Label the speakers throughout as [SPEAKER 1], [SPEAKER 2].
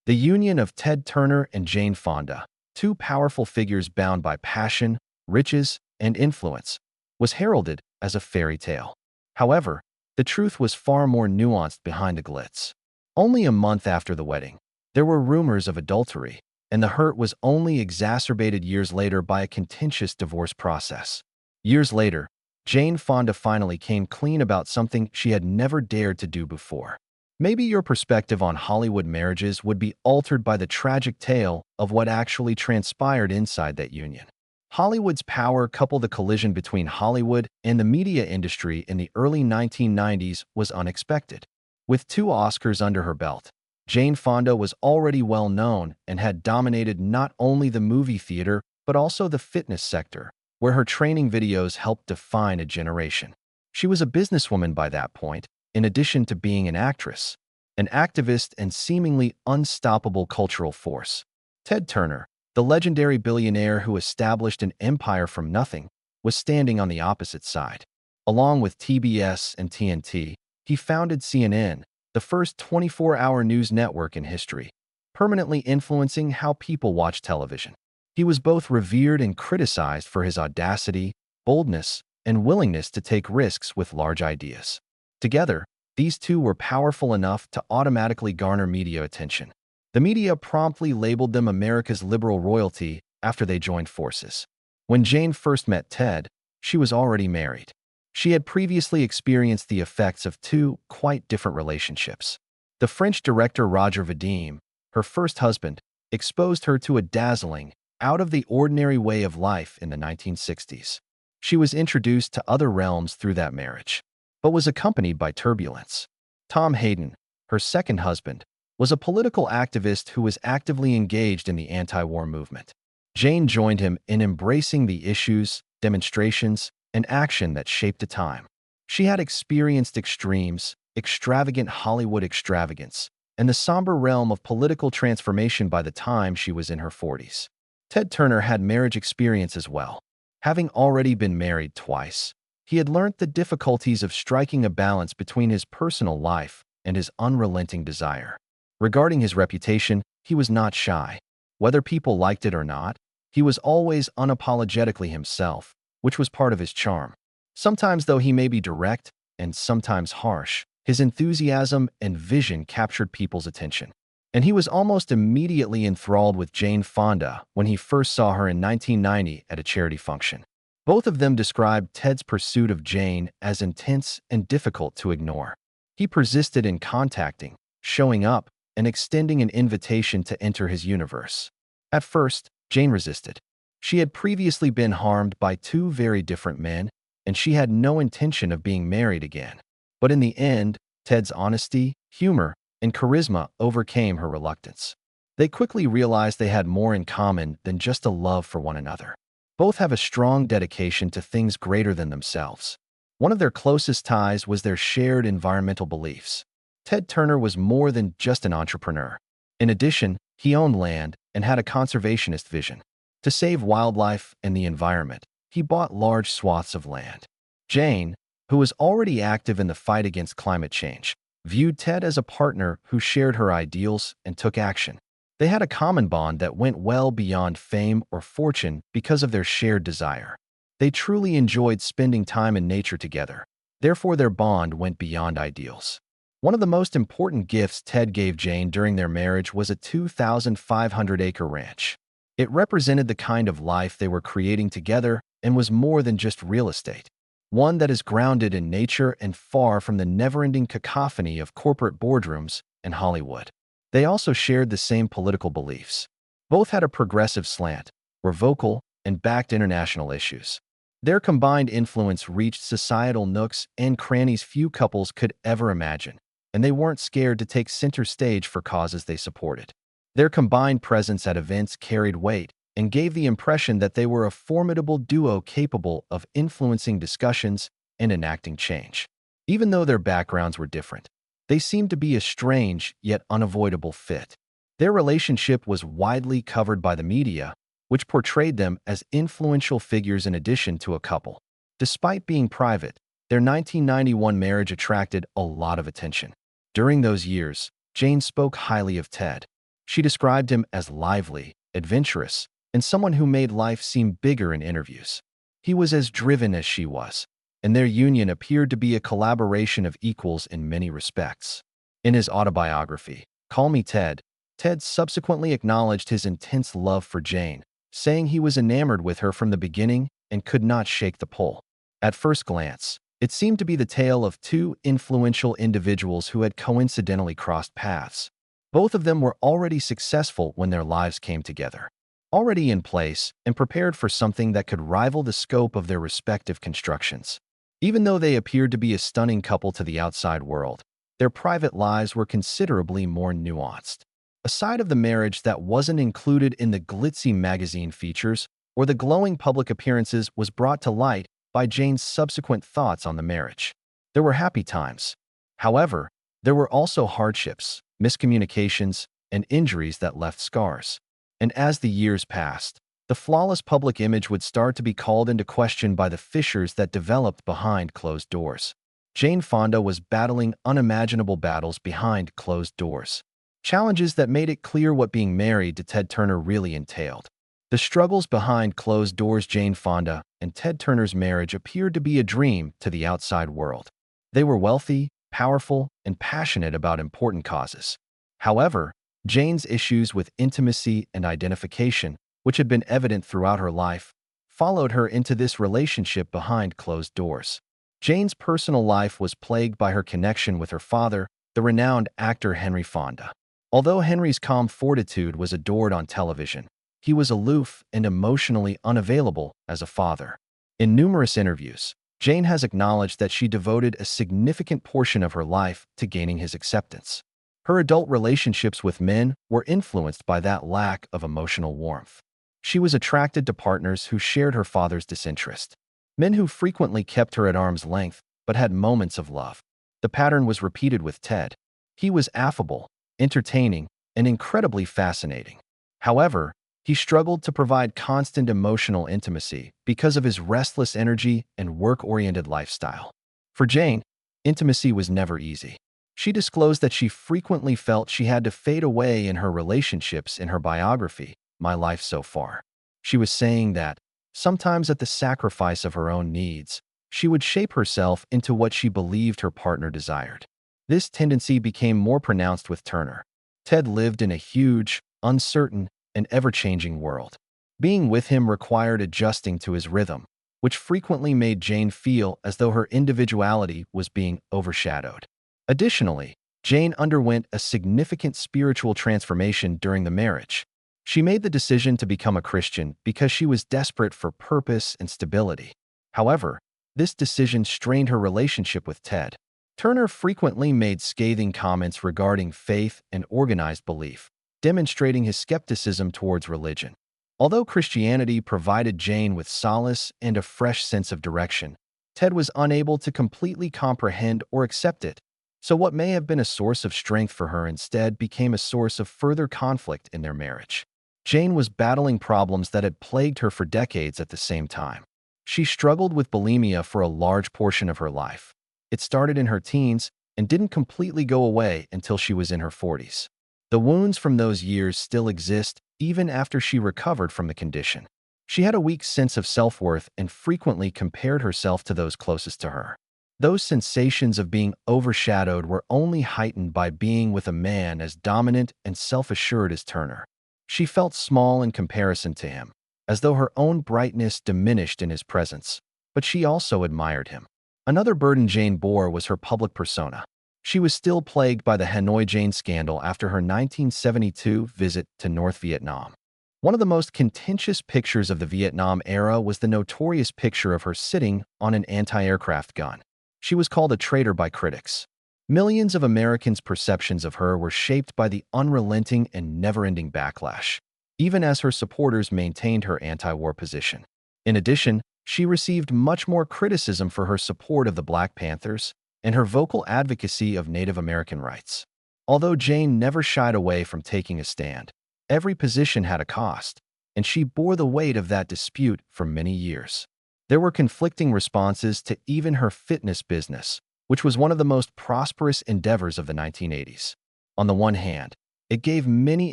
[SPEAKER 1] The union of Ted Turner and Jane Fonda, two powerful figures bound by passion, riches, and influence, was heralded as a fairy tale. However, the truth was far more nuanced behind the glitz. Only a month after the wedding, there were rumors of adultery, and the hurt was only exacerbated years later by a contentious divorce process. Years later, Jane Fonda finally came clean about something she had never dared to do before. Maybe your perspective on Hollywood marriages would be altered by the tragic tale of what actually transpired inside that union. Hollywood's power coupled the collision between Hollywood and the media industry in the early 1990s was unexpected. With 2 Oscars under her belt, Jane Fonda was already well known and had dominated not only the movie theater but also the fitness sector, where her training videos helped define a generation. She was a businesswoman by that point, in addition to being an actress, an activist, and seemingly unstoppable cultural force. Ted Turner, the legendary billionaire who established an empire from nothing, was standing on the opposite side. Along with TBS and TNT, he founded CNN, the first 24-hour news network in history, permanently influencing how people watch television. He was both revered and criticized for his audacity, boldness, and willingness to take risks with large ideas. Together, these two were powerful enough to automatically garner media attention. The media promptly labeled them America's liberal royalty after they joined forces. When Jane first met Ted, she was already married. She had previously experienced the effects of 2 quite different relationships. The French director Roger Vadim, her first husband, exposed her to a dazzling, out-of-the-ordinary way of life in the 1960s. She was introduced to other realms through that marriage, but was accompanied by turbulence. Tom Hayden, her second husband, was a political activist who was actively engaged in the anti-war movement. Jane joined him in embracing the issues, demonstrations, and action that shaped a time. She had experienced extremes, extravagant Hollywood extravagance, and the somber realm of political transformation by the time she was in her 40s. Ted Turner had marriage experience as well. Having already been married twice, he had learnt the difficulties of striking a balance between his personal life and his unrelenting desire. Regarding his reputation, he was not shy. Whether people liked it or not, he was always unapologetically himself, which was part of his charm. Sometimes, though he may be direct, and sometimes harsh, his enthusiasm and vision captured people's attention. And he was almost immediately enthralled with Jane Fonda when he first saw her in 1990 at a charity function. Both of them described Ted's pursuit of Jane as intense and difficult to ignore. He persisted in contacting, showing up, and extending an invitation to enter his universe. At first, Jane resisted. She had previously been harmed by 2 very different men, and she had no intention of being married again. But in the end, Ted's honesty, humor, and charisma overcame her reluctance. They quickly realized they had more in common than just a love for one another. Both have a strong dedication to things greater than themselves. One of their closest ties was their shared environmental beliefs. Ted Turner was more than just an entrepreneur. In addition, he owned land and had a conservationist vision. To save wildlife and the environment, he bought large swaths of land. Jane, who was already active in the fight against climate change, viewed Ted as a partner who shared her ideals and took action. They had a common bond that went well beyond fame or fortune because of their shared desire. They truly enjoyed spending time in nature together. Therefore, their bond went beyond ideals. One of the most important gifts Ted gave Jane during their marriage was a 2,500-acre ranch. It represented the kind of life they were creating together and was more than just real estate. One that is grounded in nature and far from the never-ending cacophony of corporate boardrooms and Hollywood. They also shared the same political beliefs. Both had a progressive slant, were vocal, and backed international issues. Their combined influence reached societal nooks and crannies few couples could ever imagine, and they weren't scared to take center stage for causes they supported. Their combined presence at events carried weight and gave the impression that they were a formidable duo capable of influencing discussions and enacting change. Even though their backgrounds were different, they seemed to be a strange yet unavoidable fit. Their relationship was widely covered by the media, which portrayed them as influential figures in addition to a couple. Despite being private, their 1991 marriage attracted a lot of attention. During those years, Jane spoke highly of Ted. She described him as lively, adventurous, and someone who made life seem bigger in interviews. He was as driven as she was, and their union appeared to be a collaboration of equals in many respects. In his autobiography, Call Me Ted, Ted subsequently acknowledged his intense love for Jane, saying he was enamored with her from the beginning and could not shake the pull. At first glance, it seemed to be the tale of two influential individuals who had coincidentally crossed paths. Both of them were already successful when their lives came together, already in place and prepared for something that could rival the scope of their respective constructions. Even though they appeared to be a stunning couple to the outside world, their private lives were considerably more nuanced. A side of the marriage that wasn't included in the glitzy magazine features or the glowing public appearances was brought to light by Jane's subsequent thoughts on the marriage. There were happy times. However, there were also hardships, miscommunications, and injuries that left scars. And as the years passed, the flawless public image would start to be called into question by the fissures that developed behind closed doors. Jane Fonda was battling unimaginable battles behind closed doors, challenges that made it clear what being married to Ted Turner really entailed. The struggles behind closed doors. Jane Fonda and Ted Turner's marriage appeared to be a dream to the outside world. They were wealthy, powerful, and passionate about important causes. However, Jane's issues with intimacy and identification, which had been evident throughout her life, followed her into this relationship behind closed doors. Jane's personal life was plagued by her connection with her father, the renowned actor Henry Fonda. Although Henry's calm fortitude was adored on television, he was aloof and emotionally unavailable as a father. In numerous interviews, Jane has acknowledged that she devoted a significant portion of her life to gaining his acceptance. Her adult relationships with men were influenced by that lack of emotional warmth. She was attracted to partners who shared her father's disinterest, men who frequently kept her at arm's length but had moments of love. The pattern was repeated with Ted. He was affable, entertaining, and incredibly fascinating. However, he struggled to provide constant emotional intimacy because of his restless energy and work-oriented lifestyle. For Jane, intimacy was never easy. She disclosed that she frequently felt she had to fade away in her relationships. In her biography, My Life So Far, she was saying that, sometimes at the sacrifice of her own needs, she would shape herself into what she believed her partner desired. This tendency became more pronounced with Turner. Ted lived in a huge, uncertain, and ever-changing world. Being with him required adjusting to his rhythm, which frequently made Jane feel as though her individuality was being overshadowed. Additionally, Jane underwent a significant spiritual transformation during the marriage. She made the decision to become a Christian because she was desperate for purpose and stability. However, this decision strained her relationship with Ted. Turner frequently made scathing comments regarding faith and organized belief, demonstrating his skepticism towards religion. Although Christianity provided Jane with solace and a fresh sense of direction, Ted was unable to completely comprehend or accept it. So what may have been a source of strength for her instead became a source of further conflict in their marriage. Jane was battling problems that had plagued her for decades at the same time. She struggled with bulimia for a large portion of her life. It started in her teens and didn't completely go away until she was in her 40s. The wounds from those years still exist even after she recovered from the condition. She had a weak sense of self-worth and frequently compared herself to those closest to her. Those sensations of being overshadowed were only heightened by being with a man as dominant and self-assured as Turner. She felt small in comparison to him, as though her own brightness diminished in his presence, but she also admired him. Another burden Jane bore was her public persona. She was still plagued by the Hanoi Jane scandal after her 1972 visit to North Vietnam. One of the most contentious pictures of the Vietnam era was the notorious picture of her sitting on an anti-aircraft gun. She was called a traitor by critics. Millions of Americans' perceptions of her were shaped by the unrelenting and never-ending backlash, even as her supporters maintained her anti-war position. In addition, she received much more criticism for her support of the Black Panthers and her vocal advocacy of Native American rights. Although Jane never shied away from taking a stand, every position had a cost, and she bore the weight of that dispute for many years. There were conflicting responses to even her fitness business, which was one of the most prosperous endeavors of the 1980s. On the one hand, It gave many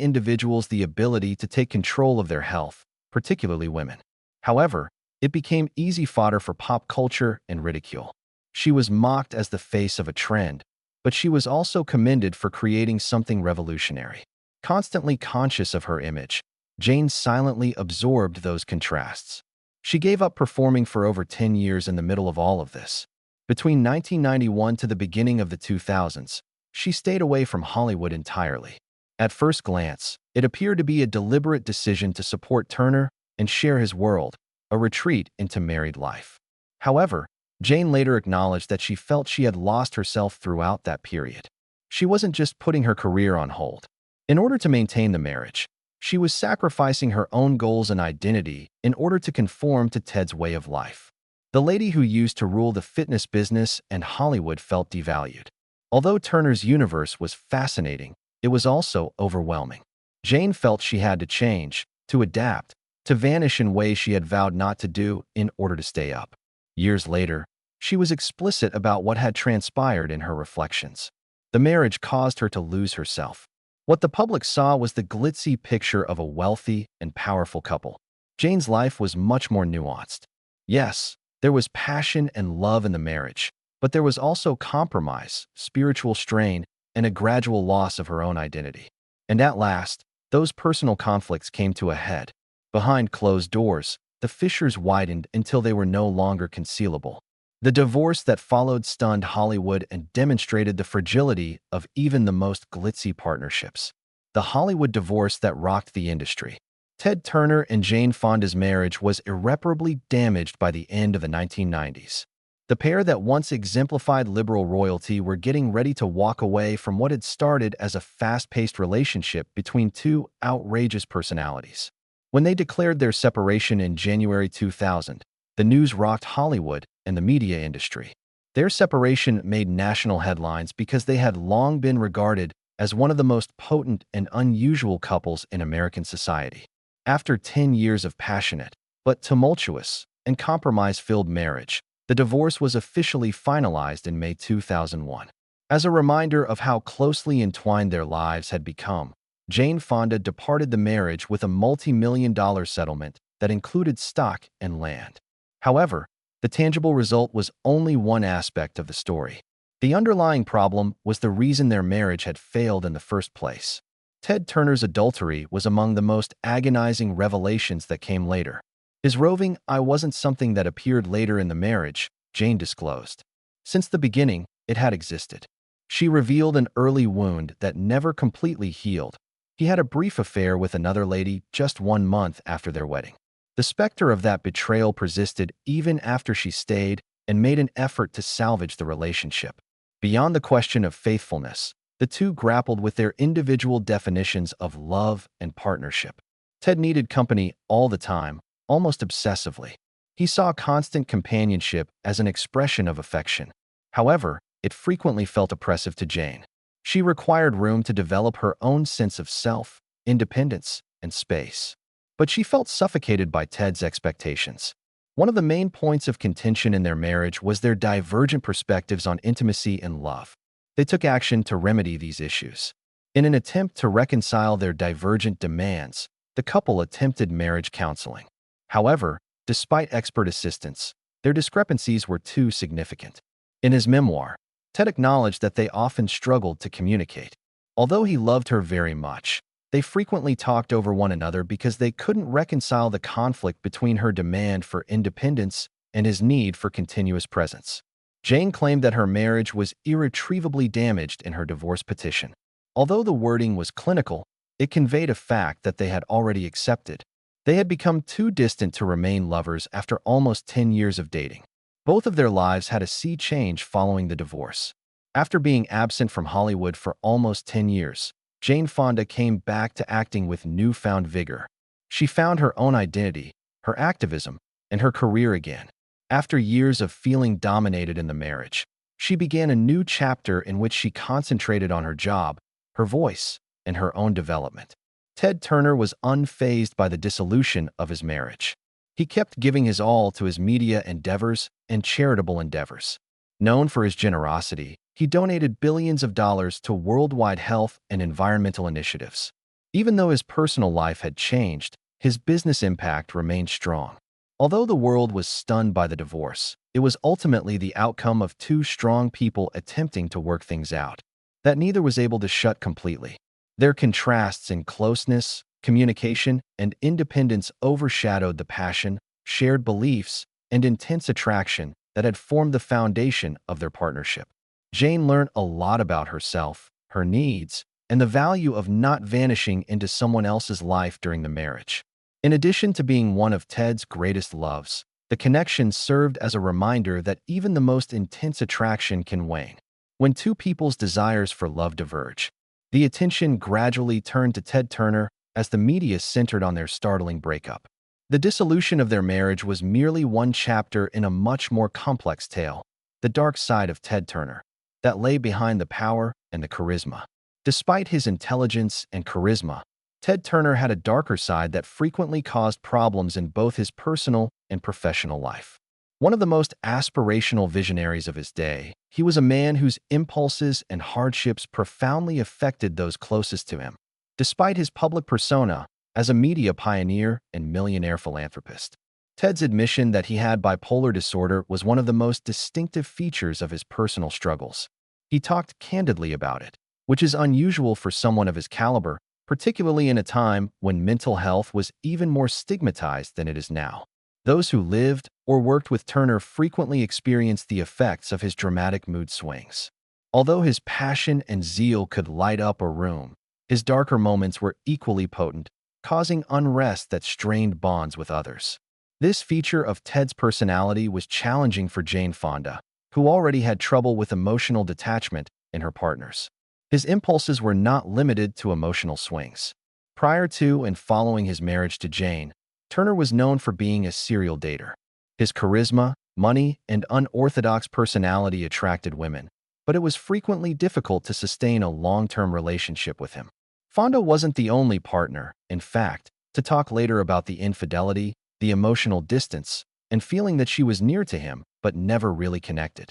[SPEAKER 1] individuals the ability to take control of their health, particularly women. However, it became easy fodder for pop culture and ridicule. She was mocked as the face of a trend, but she was also commended for creating something revolutionary. Constantly conscious of her image, Jane silently absorbed those contrasts. She gave up performing for over 10 years in the middle of all of this. Between 1991 to the beginning of the 2000s, she stayed away from Hollywood entirely. At first glance, it appeared to be a deliberate decision to support Turner and share his world, a retreat into married life. However, Jane later acknowledged that she felt she had lost herself throughout that period. She wasn't just putting her career on hold. In order to maintain the marriage, she was sacrificing her own goals and identity in order to conform to Ted's way of life. The lady who used to rule the fitness business and Hollywood felt devalued. Although Turner's universe was fascinating, it was also overwhelming. Jane felt she had to change, to adapt, to vanish in ways she had vowed not to do in order to stay up. Years later, she was explicit about what had transpired in her reflections. The marriage caused her to lose herself. What the public saw was the glitzy picture of a wealthy and powerful couple. Jane's life was much more nuanced. Yes, there was passion and love in the marriage, but there was also compromise, spiritual strain, and a gradual loss of her own identity. And at last, those personal conflicts came to a head. Behind closed doors, the fissures widened until they were no longer concealable. The divorce that followed stunned Hollywood and demonstrated the fragility of even the most glitzy partnerships. The Hollywood divorce that rocked the industry. Ted Turner and Jane Fonda's marriage was irreparably damaged by the end of the 1990s. The pair that once exemplified liberal royalty were getting ready to walk away from what had started as a fast-paced relationship between two outrageous personalities. When they declared their separation in January 2000, the news rocked Hollywood and the media industry. Their separation made national headlines because they had long been regarded as one of the most potent and unusual couples in American society. After 10 years of passionate, but tumultuous, and compromise-filled marriage, the divorce was officially finalized in May 2001. As a reminder of how closely entwined their lives had become, Jane Fonda departed the marriage with a multi-million-dollar settlement that included stock and land. However, the tangible result was only one aspect of the story. The underlying problem was the reason their marriage had failed in the first place. Ted Turner's adultery was among the most agonizing revelations that came later. His roving "I wasn't" something that appeared later in the marriage, Jane disclosed. Since the beginning, it had existed. She revealed an early wound that never completely healed. He had a brief affair with another lady just 1 month after their wedding. The specter of that betrayal persisted even after she stayed and made an effort to salvage the relationship. Beyond the question of faithfulness, the two grappled with their individual definitions of love and partnership. Ted needed company all the time, almost obsessively. He saw constant companionship as an expression of affection. However, it frequently felt oppressive to Jane. She required room to develop her own sense of self, independence, and space. But she felt suffocated by Ted's expectations. One of the main points of contention in their marriage was their divergent perspectives on intimacy and love. They took action to remedy these issues. In an attempt to reconcile their divergent demands, the couple attempted marriage counseling. However, despite expert assistance, their discrepancies were too significant. In his memoir, Ted acknowledged that they often struggled to communicate. Although he loved her very much, they frequently talked over one another because they couldn't reconcile the conflict between her demand for independence and his need for continuous presence. Jane claimed that her marriage was irretrievably damaged in her divorce petition. Although the wording was clinical, it conveyed a fact that they had already accepted. They had become too distant to remain lovers after almost 10 years of dating. Both of their lives had a sea change following the divorce. After being absent from Hollywood for almost 10 years, Jane Fonda came back to acting with newfound vigor. She found her own identity, her activism, and her career again. After years of feeling dominated in the marriage, she began a new chapter in which she concentrated on her job, her voice, and her own development. Ted Turner was unfazed by the dissolution of his marriage. He kept giving his all to his media endeavors and charitable endeavors. Known for his generosity, He donated billions of dollars to worldwide health and environmental initiatives. Even though his personal life had changed, his business impact remained strong. Although the world was stunned by the divorce, it was ultimately the outcome of two strong people attempting to work things out that neither was able to shut completely. Their contrasts in closeness, communication, and independence overshadowed the passion, shared beliefs, and intense attraction that had formed the foundation of their partnership. Jane learned a lot about herself, her needs, and the value of not vanishing into someone else's life during the marriage. In addition to being one of Ted's greatest loves, the connection served as a reminder that even the most intense attraction can wane. When two people's desires for love diverge, the attention gradually turned to Ted Turner as the media centered on their startling breakup. The dissolution of their marriage was merely one chapter in a much more complex tale, the dark side of Ted Turner, that lay behind the power and the charisma. Despite his intelligence and charisma, Ted Turner had a darker side that frequently caused problems in both his personal and professional life. One of the most aspirational visionaries of his day, he was a man whose impulses and hardships profoundly affected those closest to him. Despite his public persona as a media pioneer and millionaire philanthropist, Ted's admission that he had bipolar disorder was one of the most distinctive features of his personal struggles. He talked candidly about it, which is unusual for someone of his caliber, particularly in a time when mental health was even more stigmatized than it is now. Those who lived or worked with Turner frequently experienced the effects of his dramatic mood swings. Although his passion and zeal could light up a room, his darker moments were equally potent, causing unrest that strained bonds with others. This feature of Ted's personality was challenging for Jane Fonda, who already had trouble with emotional detachment in her partners. His impulses were not limited to emotional swings. Prior to and following his marriage to Jane, Turner was known for being a serial dater. His charisma, money, and unorthodox personality attracted women, but it was frequently difficult to sustain a long-term relationship with him. Fonda wasn't the only partner, in fact, to talk later about the infidelity, the emotional distance, and feeling that she was near to him but never really connected.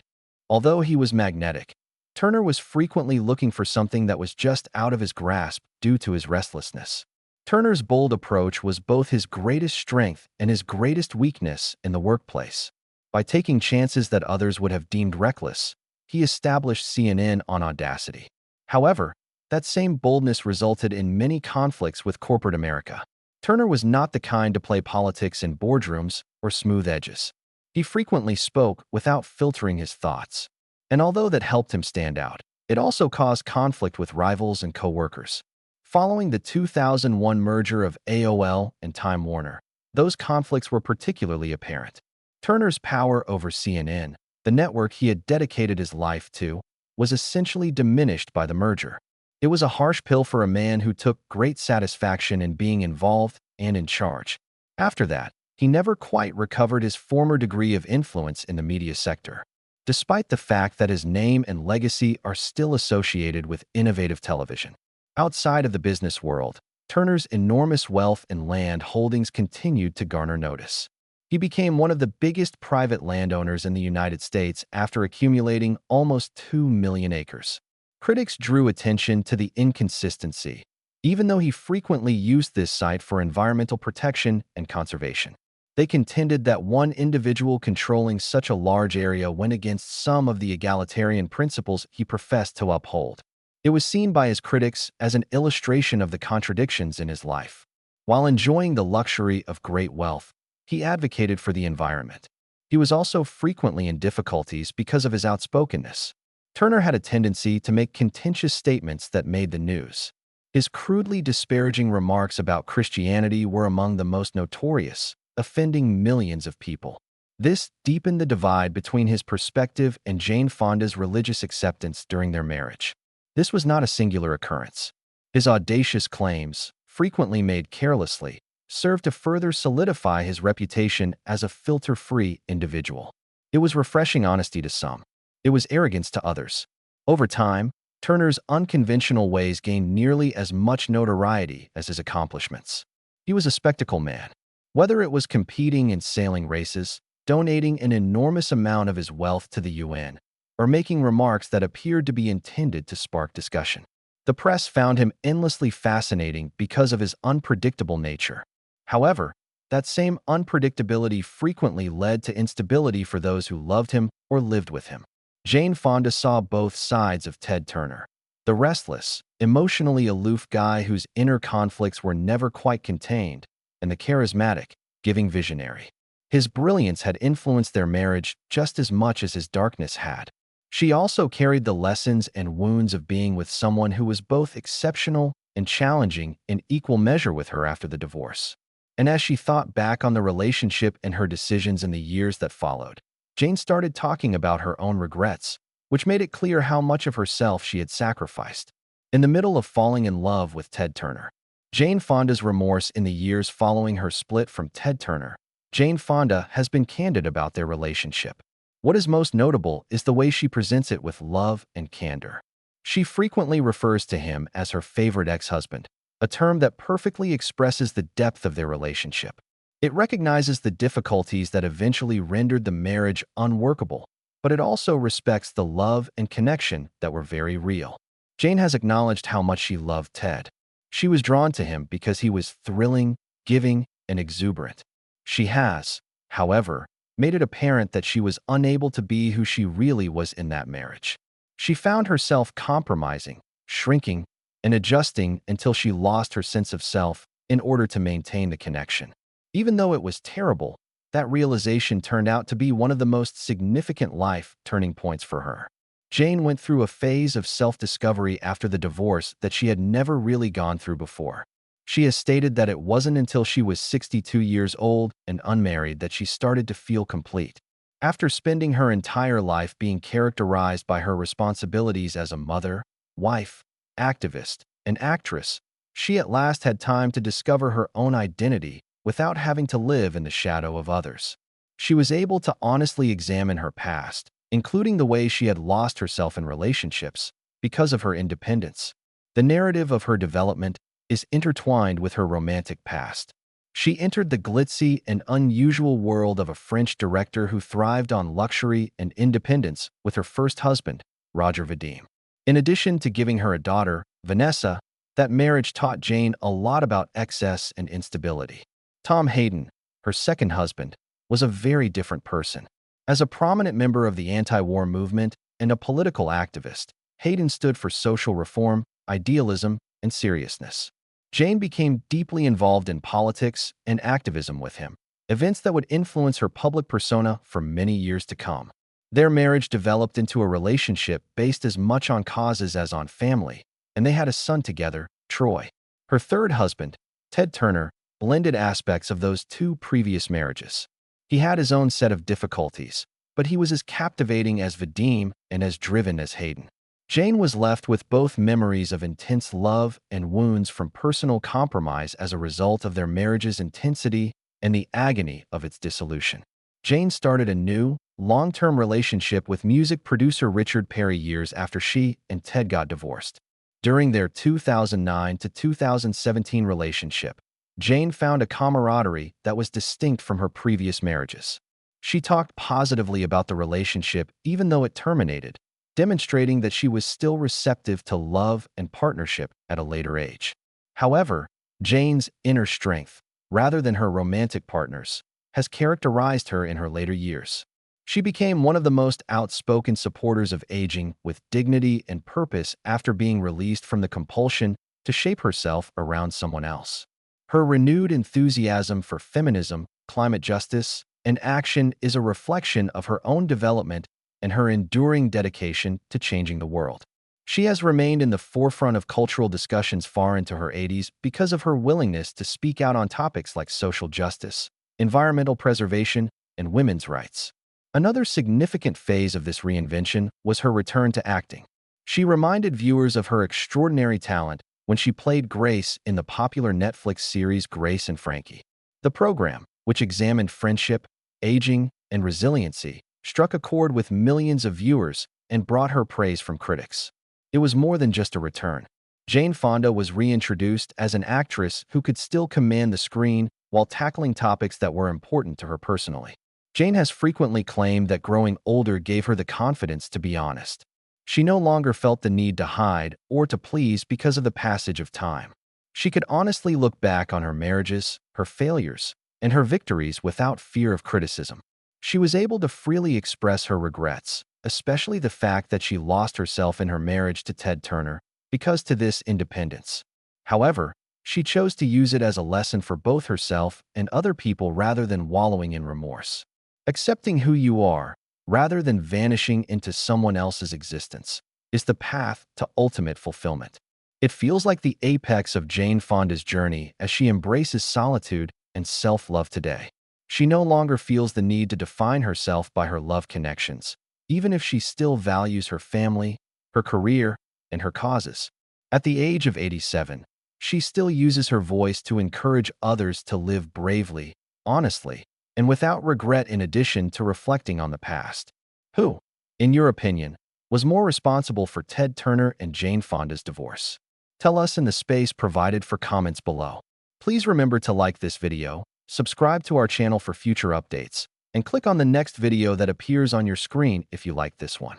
[SPEAKER 1] Although he was magnetic, Turner was frequently looking for something that was just out of his grasp due to his restlessness. Turner's bold approach was both his greatest strength and his greatest weakness in the workplace. By taking chances that others would have deemed reckless, he established CNN on audacity. However, that same boldness resulted in many conflicts with corporate America. Turner was not the kind to play politics in boardrooms or smooth edges. He frequently spoke without filtering his thoughts. And although that helped him stand out, it also caused conflict with rivals and co-workers. Following the 2001 merger of AOL and Time Warner, those conflicts were particularly apparent. Turner's power over CNN, the network he had dedicated his life to, was essentially diminished by the merger. It was a harsh pill for a man who took great satisfaction in being involved and in charge. After that, he never quite recovered his former degree of influence in the media sector. Despite the fact that his name and legacy are still associated with innovative television. Outside of the business world, Turner's enormous wealth and land holdings continued to garner notice. He became one of the biggest private landowners in the United States after accumulating almost 2 million acres. Critics drew attention to the inconsistency, even though he frequently used this site for environmental protection and conservation. They contended that one individual controlling such a large area went against some of the egalitarian principles he professed to uphold. It was seen by his critics as an illustration of the contradictions in his life. While enjoying the luxury of great wealth, he advocated for the environment. He was also frequently in difficulties because of his outspokenness. Turner had a tendency to make contentious statements that made the news. His crudely disparaging remarks about Christianity were among the most notorious, offending millions of people. This deepened the divide between his perspective and Jane Fonda's religious acceptance during their marriage. This was not a singular occurrence. His audacious claims, frequently made carelessly, served to further solidify his reputation as a filter-free individual. It was refreshing honesty to some. It was arrogance to others. Over time, Turner's unconventional ways gained nearly as much notoriety as his accomplishments. He was a spectacle man. Whether it was competing in sailing races, donating an enormous amount of his wealth to the UN, or making remarks that appeared to be intended to spark discussion. The press found him endlessly fascinating because of his unpredictable nature. However, that same unpredictability frequently led to instability for those who loved him or lived with him. Jane Fonda saw both sides of Ted Turner. The restless, emotionally aloof guy whose inner conflicts were never quite contained, and the charismatic, giving visionary. His brilliance had influenced their marriage just as much as his darkness had. She also carried the lessons and wounds of being with someone who was both exceptional and challenging in equal measure with her after the divorce. And as she thought back on the relationship and her decisions in the years that followed, Jane started talking about her own regrets, which made it clear how much of herself she had sacrificed. In the middle of falling in love with Ted Turner, Jane Fonda's remorse in the years following her split from Ted Turner, Jane Fonda has been candid about their relationship. What is most notable is the way she presents it with love and candor. She frequently refers to him as her favorite ex-husband, a term that perfectly expresses the depth of their relationship. It recognizes the difficulties that eventually rendered the marriage unworkable, but it also respects the love and connection that were very real. Jane has acknowledged how much she loved Ted. She was drawn to him because he was thrilling, giving, and exuberant. She has, however, made it apparent that she was unable to be who she really was in that marriage. She found herself compromising, shrinking, and adjusting until she lost her sense of self in order to maintain the connection. Even though it was terrible, that realization turned out to be one of the most significant life turning points for her. Jane went through a phase of self-discovery after the divorce that she had never really gone through before. She has stated that it wasn't until she was 62 years old and unmarried that she started to feel complete. After spending her entire life being characterized by her responsibilities as a mother, wife, activist, and actress, she at last had time to discover her own identity without having to live in the shadow of others. She was able to honestly examine her past, including the way she had lost herself in relationships because of her independence. The narrative of her development is intertwined with her romantic past. She entered the glitzy and unusual world of a French director who thrived on luxury and independence with her first husband, Roger Vadim. In addition to giving her a daughter, Vanessa, that marriage taught Jane a lot about excess and instability. Tom Hayden, her second husband, was a very different person. As a prominent member of the anti-war movement and a political activist, Hayden stood for social reform, idealism, and seriousness. Jane became deeply involved in politics and activism with him, events that would influence her public persona for many years to come. Their marriage developed into a relationship based as much on causes as on family, and they had a son together, Troy. Her third husband, Ted Turner, blended aspects of those two previous marriages. He had his own set of difficulties, but he was as captivating as Vadim and as driven as Hayden. Jane was left with both memories of intense love and wounds from personal compromise as a result of their marriage's intensity and the agony of its dissolution. Jane started a new, long-term relationship with music producer Richard Perry years after she and Ted got divorced. During their 2009 to 2017 relationship, Jane found a camaraderie that was distinct from her previous marriages. She talked positively about the relationship even though it terminated, demonstrating that she was still receptive to love and partnership at a later age. However, Jane's inner strength, rather than her romantic partners, has characterized her in her later years. She became one of the most outspoken supporters of aging with dignity and purpose after being released from the compulsion to shape herself around someone else. Her renewed enthusiasm for feminism, climate justice, and action is a reflection of her own development and her enduring dedication to changing the world. She has remained in the forefront of cultural discussions far into her 80s because of her willingness to speak out on topics like social justice, environmental preservation, and women's rights. Another significant phase of this reinvention was her return to acting. She reminded viewers of her extraordinary talent when she played Grace in the popular Netflix series Grace and Frankie. The program, which examined friendship, aging, and resiliency, struck a chord with millions of viewers and brought her praise from critics. It was more than just a return. Jane Fonda was reintroduced as an actress who could still command the screen while tackling topics that were important to her personally. Jane has frequently claimed that growing older gave her the confidence to be honest. She no longer felt the need to hide or to please because of the passage of time. She could honestly look back on her marriages, her failures, and her victories without fear of criticism. She was able to freely express her regrets, especially the fact that she lost herself in her marriage to Ted Turner, because to this independence. However, she chose to use it as a lesson for both herself and other people rather than wallowing in remorse. Accepting who you are, rather than vanishing into someone else's existence, is the path to ultimate fulfillment. It feels like the apex of Jane Fonda's journey as she embraces solitude and self-love today. She no longer feels the need to define herself by her love connections, even if she still values her family, her career, and her causes. At the age of 87, she still uses her voice to encourage others to live bravely, honestly, and without regret in addition to reflecting on the past. Who, in your opinion, was more responsible for Ted Turner and Jane Fonda's divorce? Tell us in the space provided for comments below. Please remember to like this video, subscribe to our channel for future updates, and click on the next video that appears on your screen if you like this one.